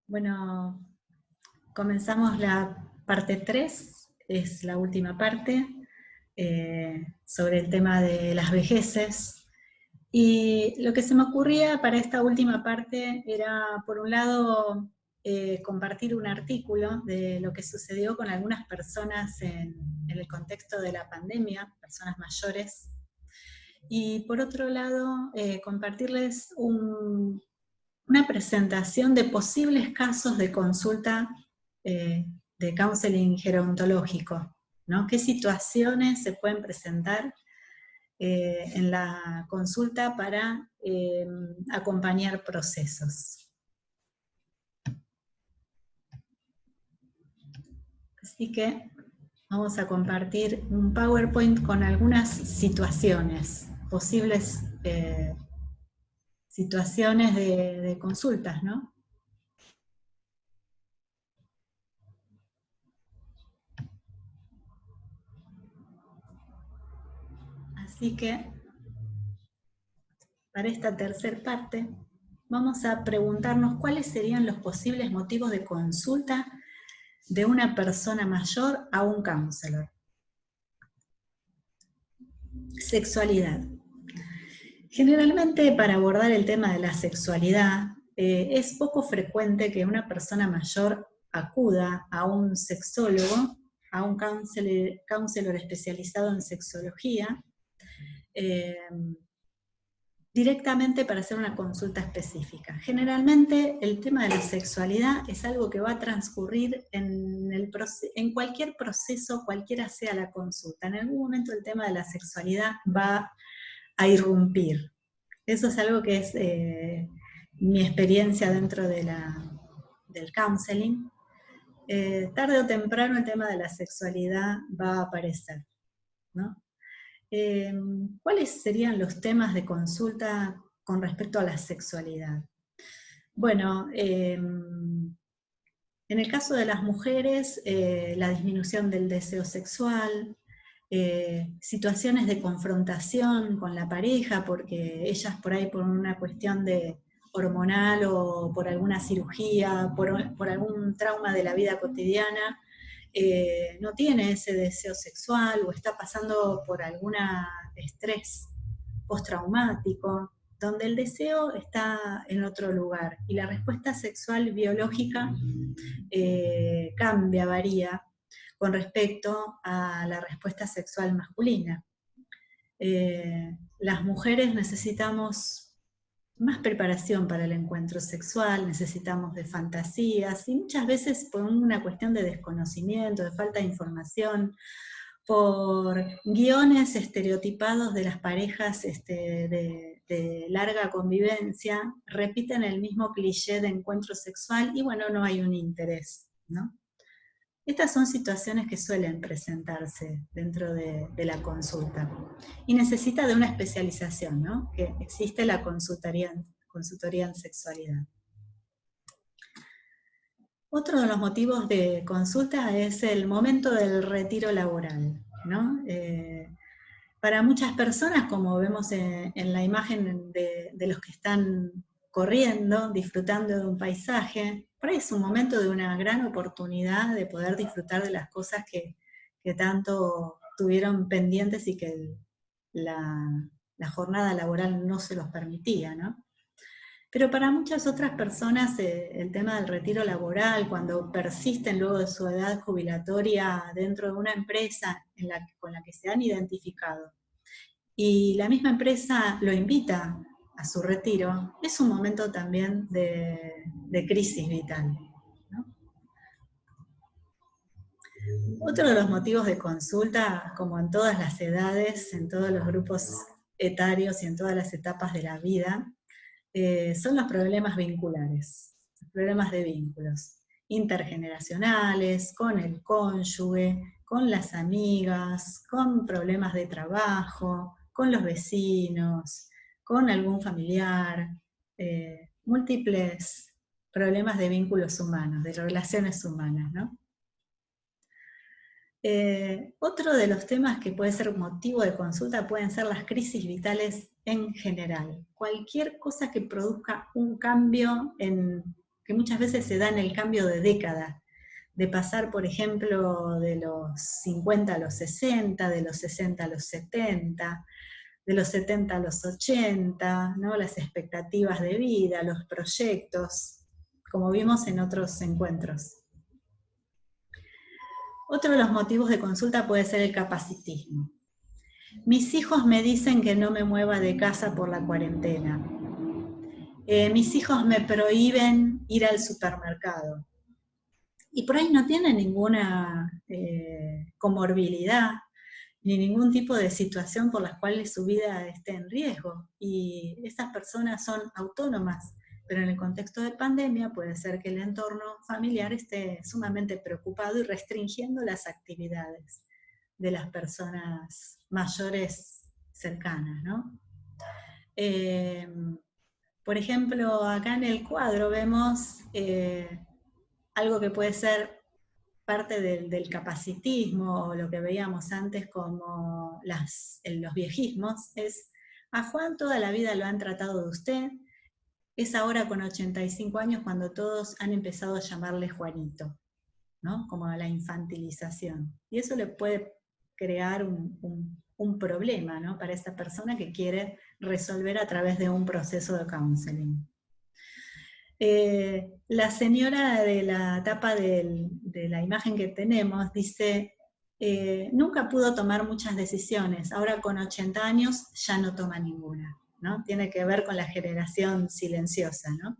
Bueno, comenzamos la parte 3, es la última parte, sobre el tema de las vejeces. Y lo que se me ocurría para esta última parte era, por un lado, compartir un artículo de lo que sucedió con algunas personas en el contexto de la pandemia, personas mayores, y por otro lado, compartirles una presentación de posibles casos de consulta de counseling gerontológico, ¿no? ¿Qué situaciones se pueden presentar en la consulta para acompañar procesos? Así que vamos a compartir un PowerPoint con algunas situaciones, posibles situaciones de consultas, ¿no? Así que, para esta tercera parte, vamos a preguntarnos cuáles serían los posibles motivos de consulta de una persona mayor a un counselor. Sexualidad. Generalmente, para abordar el tema de la sexualidad, es poco frecuente que una persona mayor acuda a un sexólogo, a un counselor especializado en sexología, directamente para hacer una consulta específica. Generalmente el tema de la sexualidad es algo que va a transcurrir en cualquier proceso, cualquiera sea la consulta. En algún momento el tema de la sexualidad va a irrumpir. Eso es algo que es mi experiencia dentro del counseling. Tarde o temprano el tema de la sexualidad va a aparecer, ¿no? ¿Cuáles serían los temas de consulta con respecto a la sexualidad? Bueno, en el caso de las mujeres, la disminución del deseo sexual, situaciones de confrontación con la pareja, porque ellas por ahí por una cuestión de hormonal o por alguna cirugía, por algún trauma de la vida cotidiana, no tiene ese deseo sexual o está pasando por algún estrés postraumático, donde el deseo está en otro lugar y la respuesta sexual biológica cambia, varía con respecto a la respuesta sexual masculina. Las mujeres necesitamos más preparación para el encuentro sexual, necesitamos de fantasías, y muchas veces por una cuestión de desconocimiento, de falta de información, por guiones estereotipados de las parejas de larga convivencia, repiten el mismo cliché de encuentro sexual y bueno, no hay un interés, ¿no? Estas son situaciones que suelen presentarse dentro de la consulta y necesita de una especialización, ¿no? Que existe la consultoría en sexualidad. Otro de los motivos de consulta es el momento del retiro laboral, ¿no? Para muchas personas, como vemos en la imagen de los que están corriendo, disfrutando de un paisaje, por ahí es un momento de una gran oportunidad de poder disfrutar de las cosas que tanto tuvieron pendientes y que la jornada laboral no se los permitía, ¿no? Pero para muchas otras personas el tema del retiro laboral, cuando persisten luego de su edad jubilatoria dentro de una empresa con la que se han identificado, y la misma empresa lo invita a su retiro, es un momento también de crisis vital, ¿no? Otro de los motivos de consulta, como en todas las edades, en todos los grupos etarios y en todas las etapas de la vida, son los problemas vinculares, los problemas de vínculos intergeneracionales, con el cónyuge, con las amigas, con problemas de trabajo, con los vecinos, con algún familiar, múltiples problemas de vínculos humanos, de relaciones humanas, ¿no? Otro de los temas que puede ser motivo de consulta pueden ser las crisis vitales en general. Cualquier cosa que produzca un cambio en que muchas veces se da en el cambio de década, de pasar, por ejemplo, de los 50 a los 60, de los 60 a los 70, de los 70 a los 80, ¿no? Las expectativas de vida, los proyectos, como vimos en otros encuentros. Otro de los motivos de consulta puede ser el capacitismo. Mis hijos me dicen que no me mueva de casa por la cuarentena. Mis hijos me prohíben ir al supermercado. Y por ahí no tienen ninguna comorbilidad, ni ningún tipo de situación por las cuales su vida esté en riesgo. Y estas personas son autónomas, pero en el contexto de pandemia puede ser que el entorno familiar esté sumamente preocupado y restringiendo las actividades de las personas mayores cercanas, ¿no? Por ejemplo, acá en el cuadro vemos algo que puede ser parte del capacitismo, o lo que veíamos antes como los viejismos, es: a Juan toda la vida lo han tratado de usted, es ahora con 85 años cuando todos han empezado a llamarle Juanito, ¿no? Como la infantilización. Y eso le puede crear un problema, ¿no? Para esta persona que quiere resolver a través de un proceso de counseling. La señora de la tapa de la imagen que tenemos dice: nunca pudo tomar muchas decisiones, ahora con 80 años ya no toma ninguna, ¿no? Tiene que ver con la generación silenciosa, ¿no?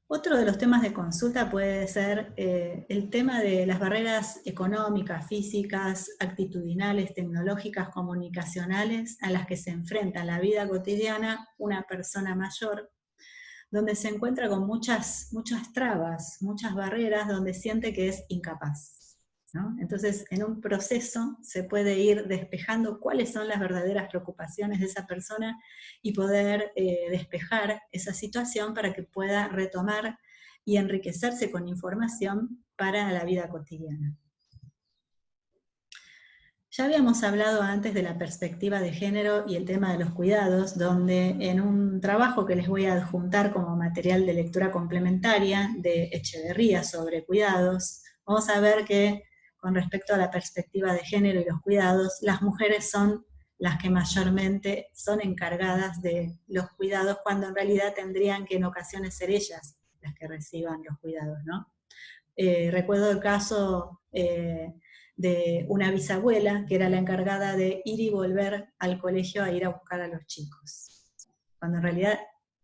Otro de los temas de consulta puede ser el tema de las barreras económicas, físicas, actitudinales, tecnológicas, comunicacionales, a las que se enfrenta en la vida cotidiana una persona mayor, donde se encuentra con muchas trabas, muchas barreras, donde siente que es incapaz, ¿no? Entonces, en un proceso se puede ir despejando cuáles son las verdaderas preocupaciones de esa persona y poder despejar esa situación para que pueda retomar y enriquecerse con información para la vida cotidiana. Ya habíamos hablado antes de la perspectiva de género y el tema de los cuidados, donde en un trabajo que les voy a adjuntar como material de lectura complementaria de Echeverría sobre cuidados, vamos a ver que con respecto a la perspectiva de género y los cuidados, las mujeres son las que mayormente son encargadas de los cuidados, cuando en realidad tendrían que en ocasiones ser ellas las que reciban los cuidados, ¿no? Recuerdo el caso de una bisabuela que era la encargada de ir y volver al colegio a ir a buscar a los chicos, cuando en realidad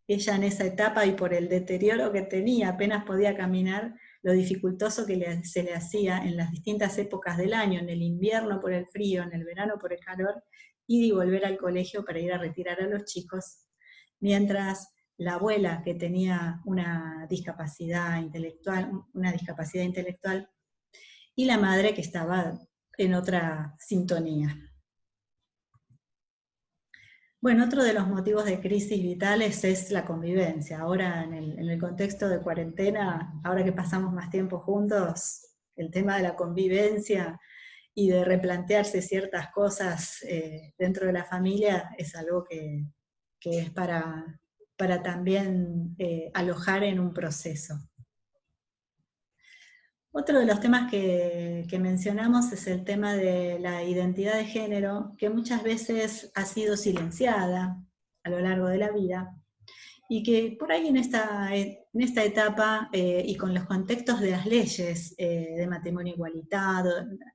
ella en esa etapa, y por el deterioro que tenía, apenas podía caminar, lo dificultoso que se le hacía en las distintas épocas del año, en el invierno por el frío, en el verano por el calor, ir y volver al colegio para ir a retirar a los chicos, mientras la abuela, que tenía una discapacidad intelectual, y la madre, que estaba en otra sintonía. Bueno, otro de los motivos de crisis vitales es la convivencia. Ahora, en el contexto de cuarentena, ahora que pasamos más tiempo juntos, el tema de la convivencia y de replantearse ciertas cosas dentro de la familia es algo que es para también alojar en un proceso. Otro de los temas que mencionamos es el tema de la identidad de género, que muchas veces ha sido silenciada a lo largo de la vida, y que por ahí en esta etapa y con los contextos de las leyes de matrimonio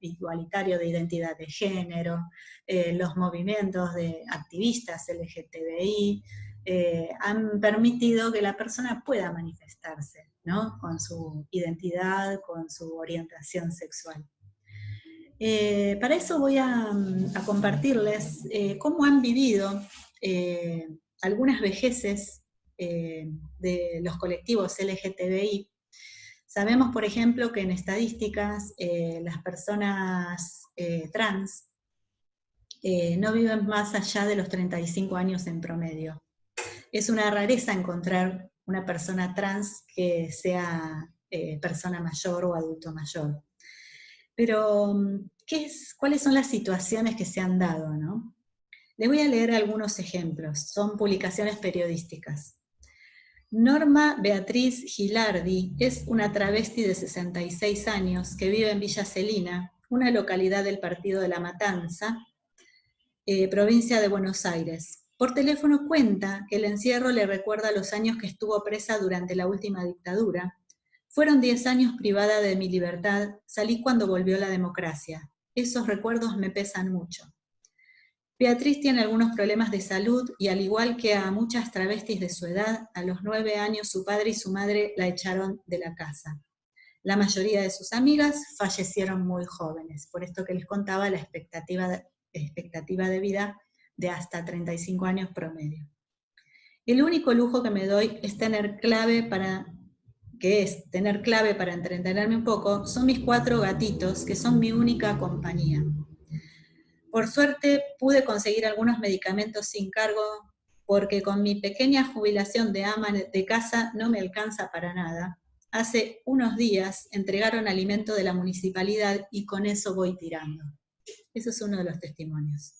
igualitario, de identidad de género, los movimientos de activistas LGTBI, han permitido que la persona pueda manifestarse, ¿no? Con su identidad, con su orientación sexual. Para eso voy a compartirles cómo han vivido algunas vejeces de los colectivos LGTBI. Sabemos, por ejemplo, que en estadísticas las personas trans no viven más allá de los 35 años en promedio. Es una rareza encontrar una persona trans que sea persona mayor o adulto mayor. Pero, ¿cuáles son las situaciones que se han dado, ¿no? Les voy a leer algunos ejemplos, son publicaciones periodísticas. Norma Beatriz Gilardi es una travesti de 66 años que vive en Villa Celina, una localidad del partido de La Matanza, provincia de Buenos Aires. Por teléfono cuenta que el encierro le recuerda los años que estuvo presa durante la última dictadura. Fueron 10 años privada de mi libertad, salí cuando volvió la democracia. Esos recuerdos me pesan mucho. Beatriz tiene algunos problemas de salud y al igual que a muchas travestis de su edad, a los 9 años su padre y su madre la echaron de la casa. La mayoría de sus amigas fallecieron muy jóvenes, por esto que les contaba la expectativa de vida de hasta 35 años promedio. El único lujo que me doy es tener clave para entretenerme un poco, son mis 4 gatitos, que son mi única compañía. Por suerte pude conseguir algunos medicamentos sin cargo, porque con mi pequeña jubilación de ama de casa no me alcanza para nada. Hace unos días entregaron alimento de la municipalidad y con eso voy tirando. Eso es uno de los testimonios.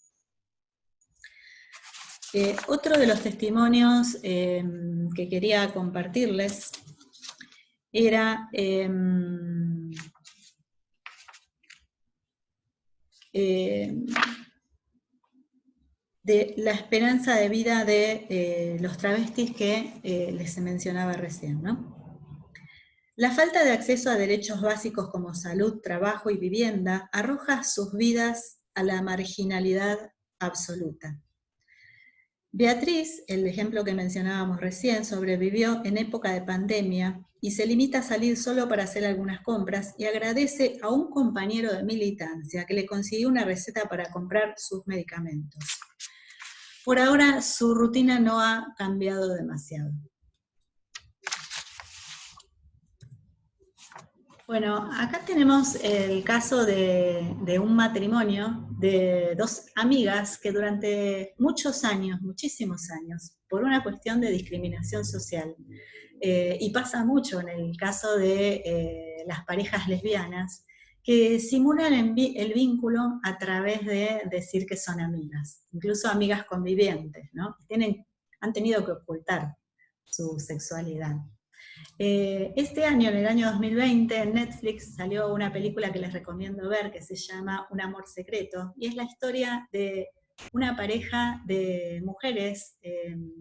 Otro de los testimonios que quería compartirles era de la esperanza de vida de los travestis que les mencionaba recién, ¿no? La falta de acceso a derechos básicos como salud, trabajo y vivienda arroja sus vidas a la marginalidad absoluta. Beatriz, el ejemplo que mencionábamos recién, sobrevivió en época de pandemia y se limita a salir solo para hacer algunas compras y agradece a un compañero de militancia que le consiguió una receta para comprar sus medicamentos. Por ahora su rutina no ha cambiado demasiado. Bueno, acá tenemos el caso de un matrimonio de 2 amigas que durante muchos años, muchísimos años, por una cuestión de discriminación social, y pasa mucho en el caso de las parejas lesbianas, que simulan el vínculo a través de decir que son amigas, incluso amigas convivientes, ¿no? Han tenido que ocultar su sexualidad. Este año, en el año 2020, en Netflix salió una película que les recomiendo ver que se llama Un amor secreto, y es la historia de una pareja de mujeres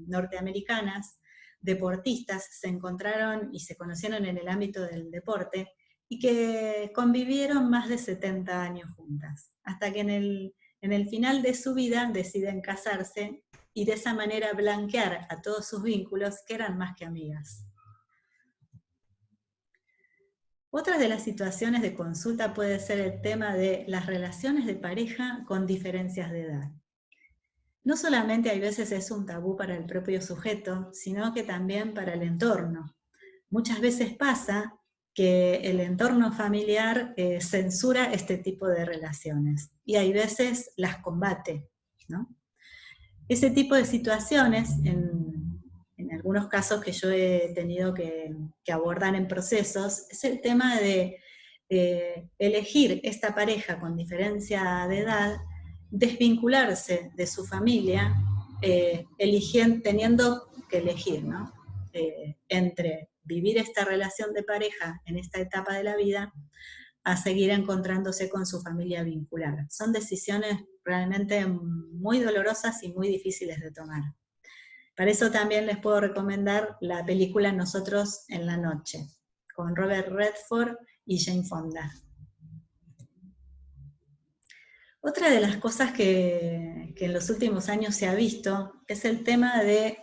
norteamericanas, deportistas, se encontraron y se conocieron en el ámbito del deporte, y que convivieron más de 70 años juntas, hasta que en el final de su vida deciden casarse, y de esa manera blanquear a todos sus vínculos que eran más que amigas. Otra de las situaciones de consulta puede ser el tema de las relaciones de pareja con diferencias de edad. No solamente hay veces es un tabú para el propio sujeto, sino que también para el entorno. Muchas veces pasa que el entorno familiar censura este tipo de relaciones y hay veces las combate, ¿no? Ese tipo de situaciones, en algunos casos que yo he tenido que abordar en procesos, es el tema de elegir esta pareja con diferencia de edad, desvincularse de su familia, teniendo que elegir, ¿no? Entre vivir esta relación de pareja en esta etapa de la vida, a seguir encontrándose con su familia vincular. Son decisiones realmente muy dolorosas y muy difíciles de tomar. Para eso también les puedo recomendar la película Nosotros en la noche, con Robert Redford y Jane Fonda. Otra de las cosas que en los últimos años se ha visto es el tema de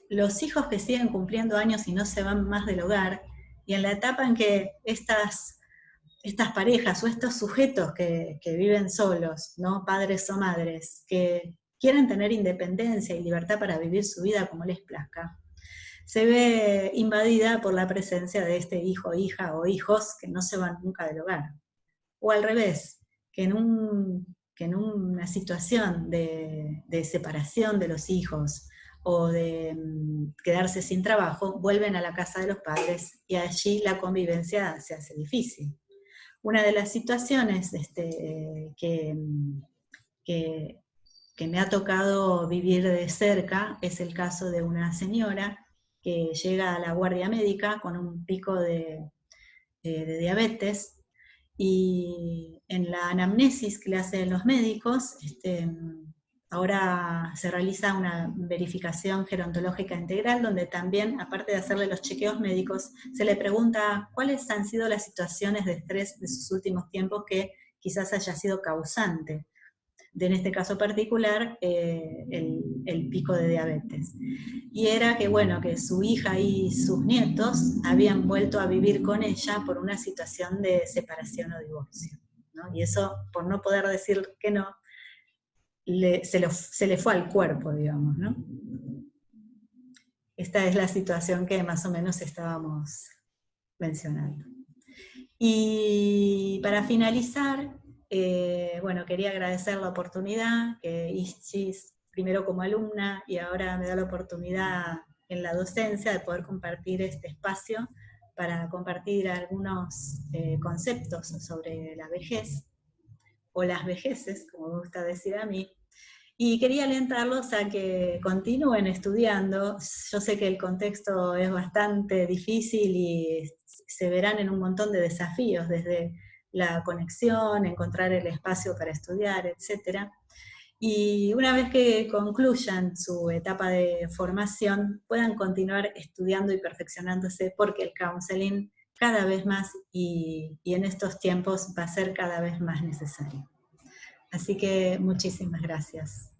los hijos que siguen cumpliendo años y no se van más del hogar, y en la etapa en que estas parejas o estos sujetos que viven solos, ¿no? Padres o madres, que quieren tener independencia y libertad para vivir su vida como les plazca, se ve invadida por la presencia de este hijo, hija o hijos que no se van nunca del hogar. O al revés, que en una situación de separación de los hijos o de quedarse sin trabajo, vuelven a la casa de los padres y allí la convivencia se hace difícil. Una de las situaciones que me ha tocado vivir de cerca es el caso de una señora que llega a la guardia médica con un pico de diabetes, y en la anamnesis que le hacen los médicos, ahora se realiza una verificación gerontológica integral, donde también, aparte de hacerle los chequeos médicos, se le pregunta cuáles han sido las situaciones de estrés de sus últimos tiempos que quizás haya sido causante de, en este caso particular, el pico de diabetes. Y era que, bueno, que su hija y sus nietos habían vuelto a vivir con ella por una situación de separación o divorcio, ¿no? Y eso, por no poder decir que no, se le fue al cuerpo, digamos, ¿no? Esta es la situación que más o menos estábamos mencionando. Y para finalizar, bueno, quería agradecer la oportunidad que Ischis, primero como alumna y ahora me da la oportunidad en la docencia de poder compartir este espacio para compartir algunos conceptos sobre la vejez, o las vejeces, como me gusta decir a mí, y quería alentarlos a que continúen estudiando. Yo sé que el contexto es bastante difícil y se verán en un montón de desafíos, desde la conexión, encontrar el espacio para estudiar, etc. Y una vez que concluyan su etapa de formación, puedan continuar estudiando y perfeccionándose, porque el counseling cada vez más y en estos tiempos va a ser cada vez más necesario. Así que muchísimas gracias.